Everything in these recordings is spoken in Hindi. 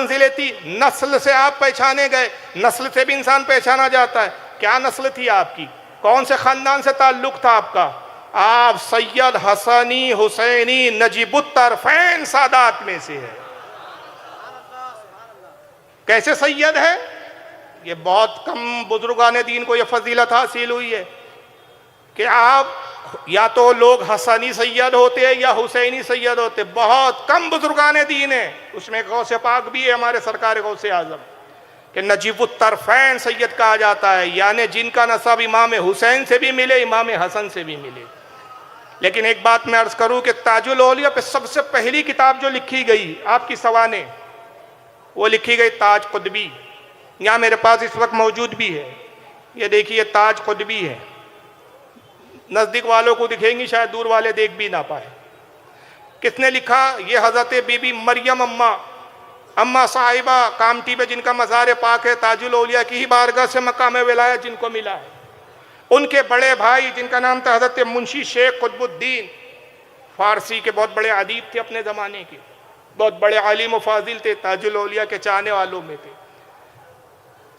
मंजिलें थी, नस्ल से आप पहचाने गए, नस्ल से भी इंसान पहचाना जाता है। क्या नस्ल थी आपकी, कौन से खानदान से ताल्लुक था आपका? आप सैयद हसनी हुसैनी नजीबुत्तरफैन सादात में से है। कैसे सैयद है? ये बहुत कम बुजुर्गान दीन को ये फजीलत हासिल हुई है कि आप या तो लोग हसनी सैयद होते हैं या हुसैनी सैयद होते। बहुत कम बुजुर्गान दीन है, उसमें गौसे पाक भी है हमारे सरकार गौसे आजम कि नजीबुत्तरफैन सैयद कहा जाता है, यानी जिनका नसब इमाम हुसैन से भी मिले, इमाम हसन से भी मिले। लेकिन एक बात मैं अर्ज करूं कि ताजुल औलिया पे सबसे पहली किताब जो लिखी गई आपकी सवाने, वो लिखी गई ताज कुतबी। यहाँ मेरे पास इस वक्त मौजूद भी है, ये देखिए ताज कुतबी है। नज़दीक वालों को दिखेंगी, शायद दूर वाले देख भी ना पाए। किसने लिखा? ये हज़रत बीबी मरियम अम्मा साहिबा कामटी में जिनका मज़ार पाक है, ताजुल औलिया की ही बारगाह से मकाम विलायत जिनको मिला है। उनके बड़े भाई जिनका नाम था हज़रत मुंशी शेख कुतुबुद्दीन, फारसी के बहुत बड़े अदीब थे अपने ज़माने के, बहुत बड़े आलिम व फाजिल थे, ताजुल औलिया के चाहने वालों में थे।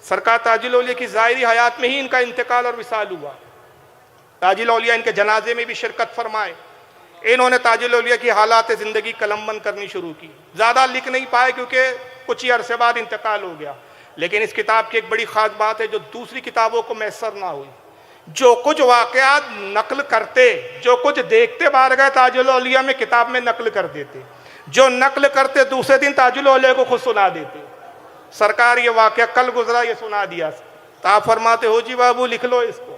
सरकार ताजुल औलिया की ज़ाहिरी हयात में ही इनका इंतकाल और विसाल हुआ। ताजुल औलिया इनके जनाजे में भी शिरकत फरमाए। इन्होंने ताजुल औलिया की हालात ज़िंदगी कलमबंद करनी शुरू की। ज़्यादा लिख नहीं पाए क्योंकि कुछ ही अरसे बाद इंतकाल हो गया। लेकिन इस किताब की एक बड़ी ख़ास बात है जो दूसरी किताबों को मैसर ना हुई। जो कुछ वाक़यात नकल करते, जो कुछ देखते बारगाह ताजुल औलिया में किताब में नकल कर देते, जो नकल करते दूसरे दिन ताजुल औलिया को खुद सुना देते। सरकार ये वाक़या कल गुजरा, ये सुना दिया। तो आप फरमाते हो जी बाबू लिख लो इसको।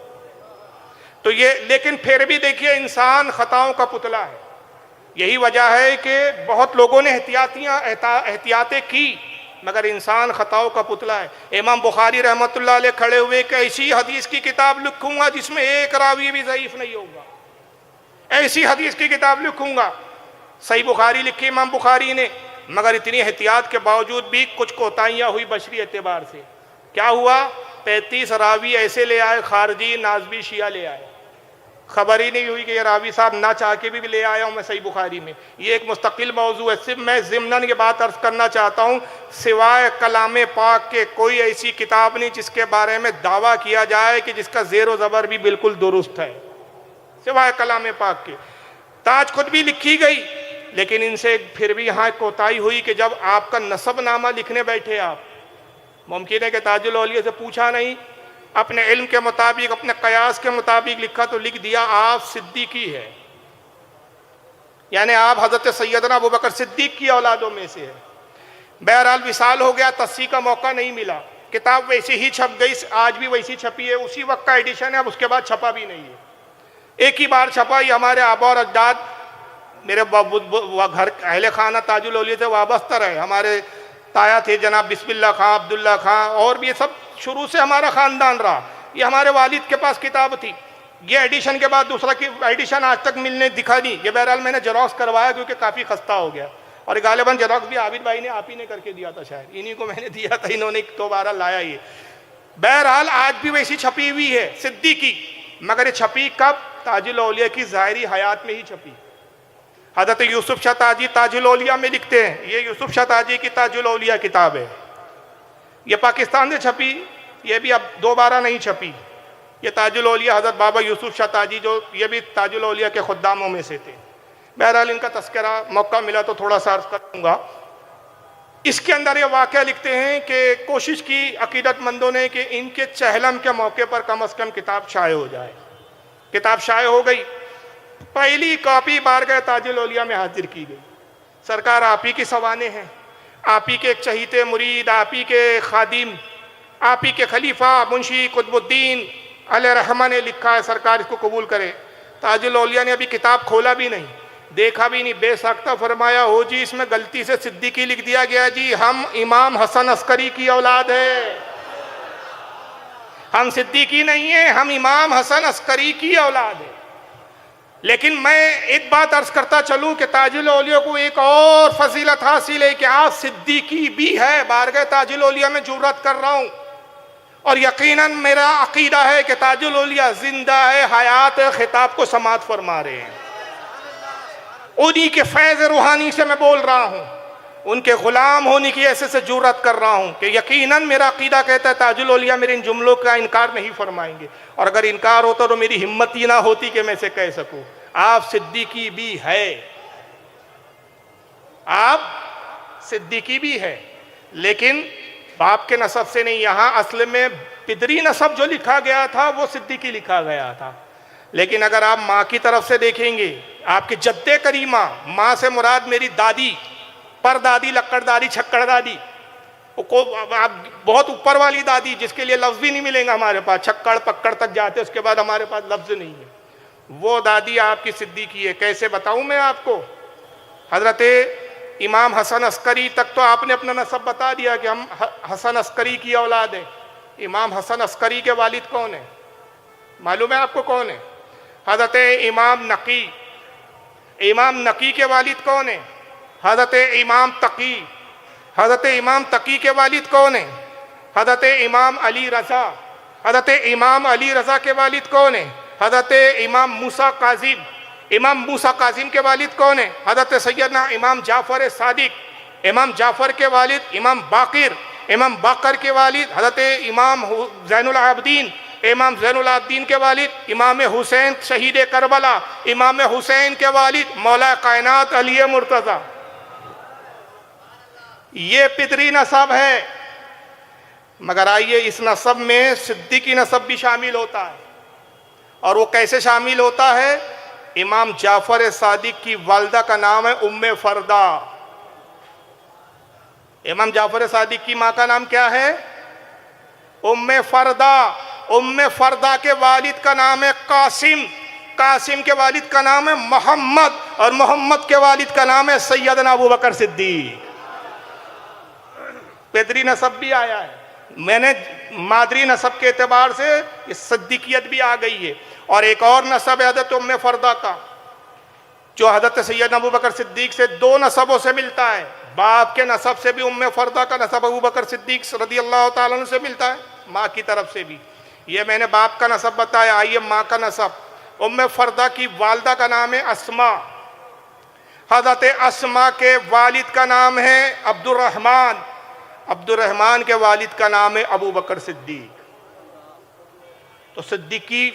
तो ये, लेकिन फिर भी देखिए इंसान खताओं का पुतला है। यही वजह है कि बहुत लोगों ने एहतियातें की, मगर इंसान खताओं का पुतला है। इमाम बुखारी रहमतुल्लाह अलैह खड़े हुए कि ऐसी हदीस की किताब लिखूंगा जिसमें एक रावी भी ज़ईफ नहीं होगा, ऐसी हदीस की किताब लिखूंगा। सही बुखारी लिखी इमाम बुखारी ने, मगर इतनी एहतियात के बावजूद भी कुछ कोताहियाँ हुई बशरी एतबार से। क्या हुआ? 35 रावी ऐसे ले आए, खारजी नाजबी शिया ले आए। खबर ही नहीं हुई कि ये रावी साहब ना चाह के भी ले आया हूँ मैं सही बुखारी में। ये एक मुस्तकिल मौजू है। सिर्फ मैं ज़िम्नन ये बात अर्ज़ करना चाहता हूँ, सिवाय कलाम पाक के कोई ऐसी किताब नहीं जिसके बारे में दावा किया जाए कि जिसका ज़ेर व ज़बर भी बिल्कुल दुरुस्त है, सिवाय कलाम पाक के। ताज खुद भी लिखी गई, लेकिन इनसे फिर भी यहाँ कोताही हुई कि जब आपका नसबनामा लिखने बैठे आप, मुमकिन है कि ताजुल औलिया से पूछा नहीं, अपने इल्म के मुताबिक, अपने कयास के मुताबिक लिखा, तो लिख दिया आप सिद्दीकी है, यानी आप हज़रत सैयदना अबू बकर सिद्दीक की औलादों में से है। बहरहाल विसाल हो गया, तस्सीह का मौका नहीं मिला। किताब वैसे ही छप गई, आज भी वैसी छपी है, उसी वक्त का एडिशन है, अब उसके बाद छपा भी नहीं है। एक ही बार छपा। ये हमारे आबा और अजदाद, मेरे घर अहले खाना ताजुल औलिया से वाबस्ता रहे। हमारे ताया थे जनाब बिस्मिल्लाह खां, अब्दुल्ला खां, और भी ये सब शुरू से हमारा ख़ानदान रहा। ये हमारे वालिद के पास किताब थी। ये एडिशन के बाद दूसरा की एडिशन आज तक मिलने दिखा नहीं। ये बहरहाल मैंने जेरॉक्स करवाया क्योंकि काफ़ी खस्ता हो गया, और गालिबन जेरॉक्स भी आबिद भाई ने आप ही ने करके दिया था, शायद इन्हीं को मैंने दिया था, इन्होंने दोबारा लाया ये। बहरहाल आज भी वैसी छपी हुई है सिद्दीकी, मगर ये छपी कब? ताजुल औलिया की ज़ाहिरी हयात में ही छपी। हज़रत यूसुफ शाह ताजी ताजुल औलिया में लिखते हैं, ये यूसुफ शाह ताजी की ताजुल औलिया किताब है। ये पाकिस्तान से छपी, ये भी अब दोबारा नहीं छपी। ये ताजुल औलिया हज़रत बाबा यूसुफ शाह ताजी, जो ये भी ताजुल औलिया के खुद्दामों में से थे। बहरहाल इनका तस्करा मौका मिला तो थोड़ा सा अर्ज़ करूँगा। इसके अंदर ये वाक़या लिखते हैं कि कोशिश की अकीदतमंदों ने कि इनके चहलम के मौके पर कम अज़ कम किताब शाये हो जाए। किताब शाये हो गई। पहली कॉपी बारगाह ताजुल औलिया में हाजिर की गई। सरकार आप ही की सवाने हैं, आप ही के एक चहीते मुरीद, आप ही के खादिम, आप ही के खलीफा मुंशी कुतुबुद्दीन अलैहिर्रहमा ने लिखा है, सरकार इसको कबूल करे। ताजुल औलिया ने अभी किताब खोला भी नहीं, देखा भी नहीं, बेसाख्ता फरमाया हो जी इसमें गलती से सिद्दीकी लिख दिया गया जी, हम इमाम हसन अस्करी की औलाद है, हम सिद्दीकी नहीं है, हम इमाम हसन अस्करी की औलाद है। लेकिन मैं एक बात अर्ज करता चलूं कि ताजुल औलिया को एक और फजीलत हासिल है कि आज सिद्दीकी भी है। बारगाह ताजुल औलिया में जुर्रत कर रहा हूं, और यकीनन मेरा अकीदा है कि ताजुल औलिया जिंदा है, हयात है, खिताब को समात फरमा रहे हैं। उन्हीं के फैज़ रूहानी से मैं बोल रहा हूँ, उनके गुलाम होने की ऐसे से जुर्रत कर रहा हूं कि यकीनन मेरा अकीदा कहता है ताजुल औलिया मेरे इन जुमलों का इनकार नहीं फरमाएंगे, और अगर इनकार होता तो मेरी हिम्मत ही ना होती कि मैं इसे कह सकूं। आप सिद्दीकी भी है, आप सिद्दीकी भी है, लेकिन बाप के नसब से नहीं। यहां असल में पिदरी नसब जो लिखा गया था वो सिद्दीकी लिखा गया था, लेकिन अगर आप माँ की तरफ से देखेंगे, आपकी जद्दे करीमा, माँ से मुराद मेरी दादी, परदादी, लक्कड़दादी, छक्कड़दादी, को आप बहुत ऊपर वाली दादी जिसके लिए लफ्ज भी नहीं मिलेंगे हमारे पास, छक्कड़ पक्कड़ तक जाते उसके बाद हमारे पास लफ्ज नहीं है, वो दादी आपकी सिद्दीकी है। कैसे बताऊं मैं आपको? हजरत इमाम हसन अस्करी तक तो आपने अपना नसब बता दिया कि हम हसन अस्करी की औलाद है। इमाम हसन अस्करी के वालिद कौन है मालूम है आपको? कौन है? हजरत इमाम नकी। इमाम नकी के वालिद कौन है? हजरत इमाम तकी। हजरत इमाम तकी के वालिद कौन है? हजरत इमाम अली रज़ा। हजरत इमाम अली रज़ा के वालिद कौन है? हजरत इमाम मूसा काजिम। इमाम मूसा काजिम के वालिद कौन है? हजरत सैयदना इमाम जाफ़र सादिक। इमाम जाफ़र के वालिद इमाम बाकिर। इमाम बाकर के वालिद हजरत इमाम ज़ैनुल आबदीन। इमाम ज़ैनुल आबदीन के वालिद इमाम हुसैन शहीद करबला। इमाम हुसैन के वालिद मौला कायनात अली मुर्तज़ा। ये पितरी नसब है, मगर आइए इस नसब में सिद्दीकी नसब भी शामिल होता है। और वो कैसे शामिल होता है? इमाम जाफ़र सादिक की वालदा का नाम है उम्मे फरदा। इमाम जाफ़र सादिक की माँ का नाम क्या है? उम्मे फरदा। उम्मे फरदा के वालिद का नाम है कासिम। कासिम के वालिद का नाम है मोहम्मद, और मोहम्मद के वालिद का नाम है सैयदना अबू बकर सिद्दीक। पेदरी नसब भी आया है, मैंने मादरी नसब के एतबार से सिद्दीकियत भी आ गई है। और एक और नसब है हज़रत उम्मे फरदा का, जो हज़रत सैयदना अबू बकर सिद्दीक से दो नसबों से मिलता है। बाप के नसब से भी उम्मे फरदा का नसब अबू बकर सिद्दीक रज़ियल्लाहु ताला अन्हु से मिलता है, माँ की तरफ से भी। ये मैंने बाप का नसब बताया, आइए माँ का नसब। उम्मे फरदा की वालदा का नाम है अस्मा। हज़रत अस्मा के वालिद का नाम है अब्दुर्रहमान। अब्दुर्रहमान के वालिद का नाम है अबू बकर सिद्दीक। तो सिद्दीकी